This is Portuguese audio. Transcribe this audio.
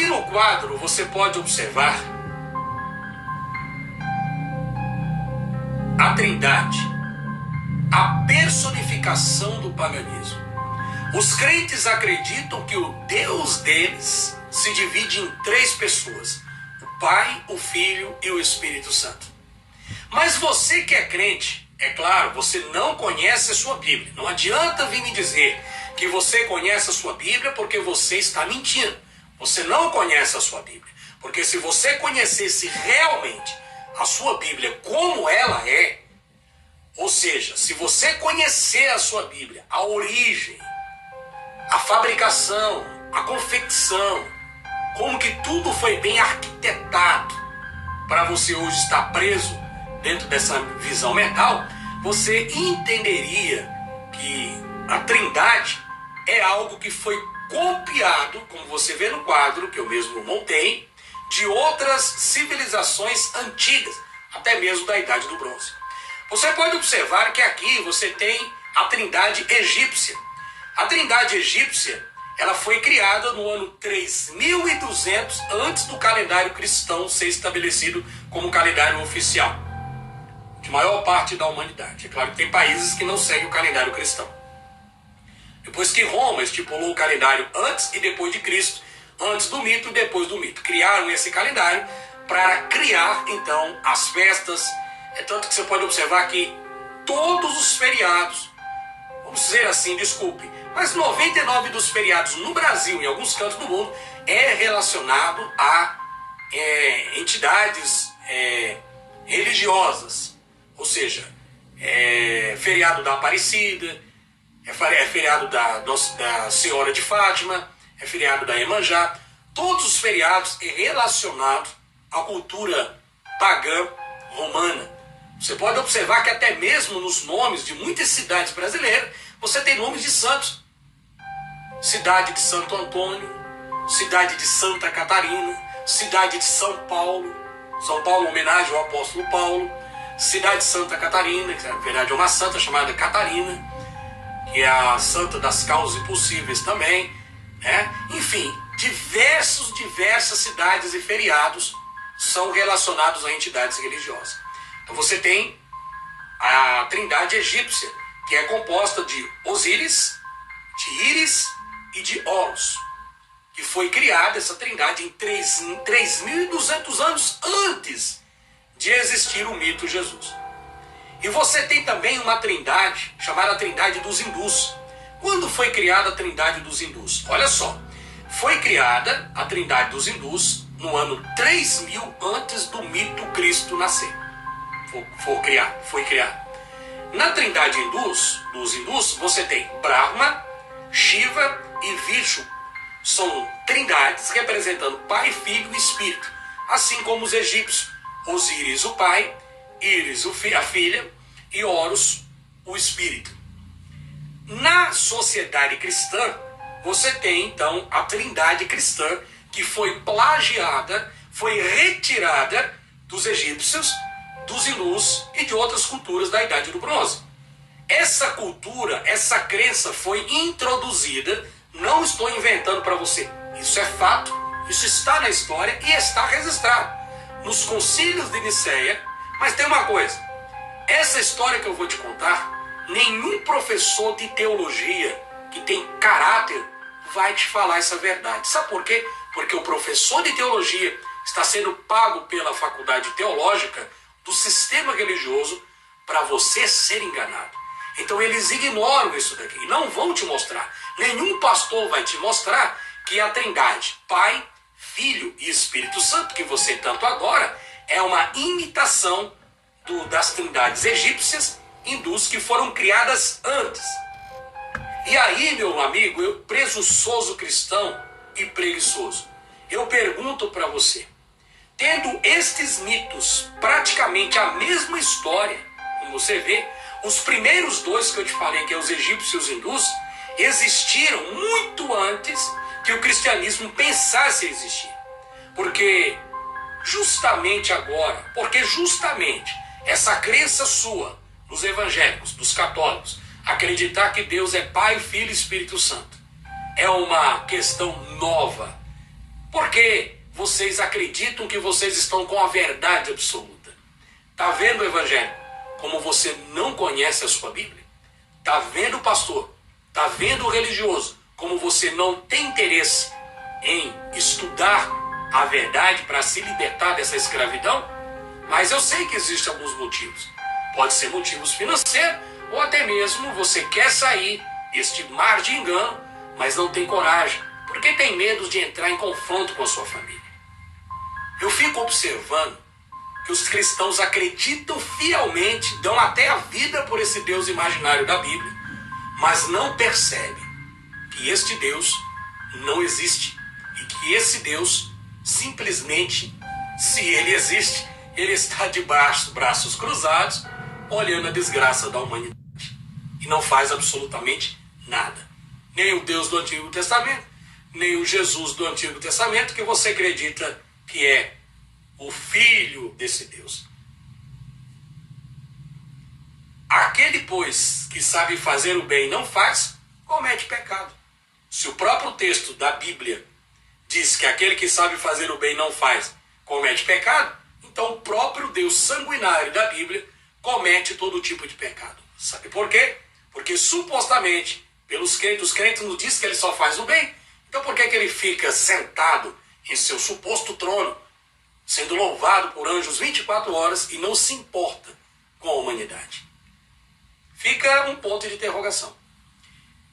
Aqui no quadro você pode observar a Trindade, a personificação do paganismo. Os crentes acreditam que o Deus deles se divide em 3 pessoas: o Pai, o Filho e o Espírito Santo. Mas você que é crente, é claro, você não conhece a sua Bíblia. Não adianta vir me dizer que você conhece a sua Bíblia, porque você está mentindo. Você não conhece a sua Bíblia. Porque se você conhecesse realmente a sua Bíblia como ela é, ou seja, se você conhecer a sua Bíblia, a origem, a fabricação, a confecção, como que tudo foi bem arquitetado para você hoje estar preso dentro dessa visão mental, você entenderia que a Trindade é algo que foi copiado, como você vê no quadro que eu mesmo montei, de outras civilizações antigas, até mesmo da Idade do Bronze. Você pode observar que aqui você tem a Trindade egípcia. A Trindade egípcia, ela foi criada no ano 3200 antes do calendário cristão ser estabelecido como calendário oficial de maior parte da humanidade. É claro que tem países que não seguem o calendário cristão. Depois que Roma estipulou o calendário antes e depois de Cristo, antes do mito e depois do mito. Criaram esse calendário para criar, então, as festas. É tanto que você pode observar que todos os feriados, vamos dizer assim, desculpe, mas 99 dos feriados no Brasil e em alguns cantos do mundo é relacionado a entidades religiosas. Ou seja, feriado da Aparecida, é feriado da Senhora de Fátima, é feriado da Iemanjá. Todos os feriados relacionados à cultura pagã romana. Você pode observar que até mesmo nos nomes de muitas cidades brasileiras, você tem nomes de santos. Cidade de Santo Antônio, cidade de Santa Catarina, cidade de São Paulo. São Paulo, homenagem ao apóstolo Paulo. Cidade de Santa Catarina, que na verdade é uma santa chamada Catarina, que é a santa das causas impossíveis também, né? Enfim, diversas cidades e feriados são relacionados a entidades religiosas. Então você tem a Trindade egípcia, que é composta de Osíris, de Íris e de Horus, que foi criada essa Trindade em 3.200 anos antes de existir o mito Jesus. E você tem também uma Trindade chamada Trindade dos hindus. Quando foi criada a Trindade dos hindus? Olha só, foi criada a Trindade dos hindus no ano 3000 antes do mito Cristo nascer. Foi criada. Na Trindade dos hindus, você tem Brahma, Shiva e Vishnu. São trindades representando Pai, Filho e Espírito. Assim como os egípcios, Osíris o Pai, Íris a filha e Horus o Espírito. Na sociedade cristã, você tem então a Trindade cristã, que foi plagiada, foi retirada dos egípcios, dos hindus e de outras culturas da Idade do Bronze. Essa cultura, essa crença foi introduzida, não estou inventando para você, isso é fato, isso está na história e está registrado nos concílios de Nicéia. Mas tem uma coisa, essa história que eu vou te contar, nenhum professor de teologia que tem caráter vai te falar essa verdade. Sabe por quê? Porque o professor de teologia está sendo pago pela faculdade teológica do sistema religioso para você ser enganado. Então eles ignoram isso daqui e não vão te mostrar. Nenhum pastor vai te mostrar que a Trindade, Pai, Filho e Espírito Santo, que você tanto adora, é uma imitação das trindades egípcias, hindus, que foram criadas antes. E aí, meu amigo, eu presunçoso cristão e preguiçoso, eu pergunto para você, tendo estes mitos praticamente a mesma história, como você vê, os primeiros dois que eu te falei, que é os egípcios e os hindus, existiram muito antes que o cristianismo pensasse em existir. Porque justamente essa crença sua, dos evangélicos, dos católicos, acreditar que Deus é Pai, Filho e Espírito Santo, é uma questão nova, Por que vocês acreditam que vocês estão com a verdade absoluta? Tá vendo o evangelho? Como você não conhece a sua Bíblia? Tá vendo o pastor? Tá vendo o religioso? Como você não tem interesse em estudar a verdade para se libertar dessa escravidão? Mas eu sei que existem alguns motivos. Pode ser motivos financeiros, ou até mesmo você quer sair deste mar de engano, mas não tem coragem, porque tem medo de entrar em confronto com a sua família. Eu fico observando que os cristãos acreditam fielmente, dão até a vida por esse Deus imaginário da Bíblia, mas não percebem que este Deus não existe e que esse Deus simplesmente, se ele existe, ele está de braços cruzados, olhando a desgraça da humanidade e não faz absolutamente nada. Nem o Deus do Antigo Testamento, nem o Jesus do Antigo Testamento, que você acredita que é o filho desse Deus. Aquele, pois, que sabe fazer o bem e não faz, comete pecado. Se o próprio texto da Bíblia diz que aquele que sabe fazer o bem e não faz, comete pecado, então o próprio Deus sanguinário da Bíblia comete todo tipo de pecado. Sabe por quê? Porque supostamente, pelos crentes, os crentes nos dizem que ele só faz o bem. Então por que ele fica sentado em seu suposto trono, sendo louvado por anjos 24 horas e não se importa com a humanidade? Fica um ponto de interrogação.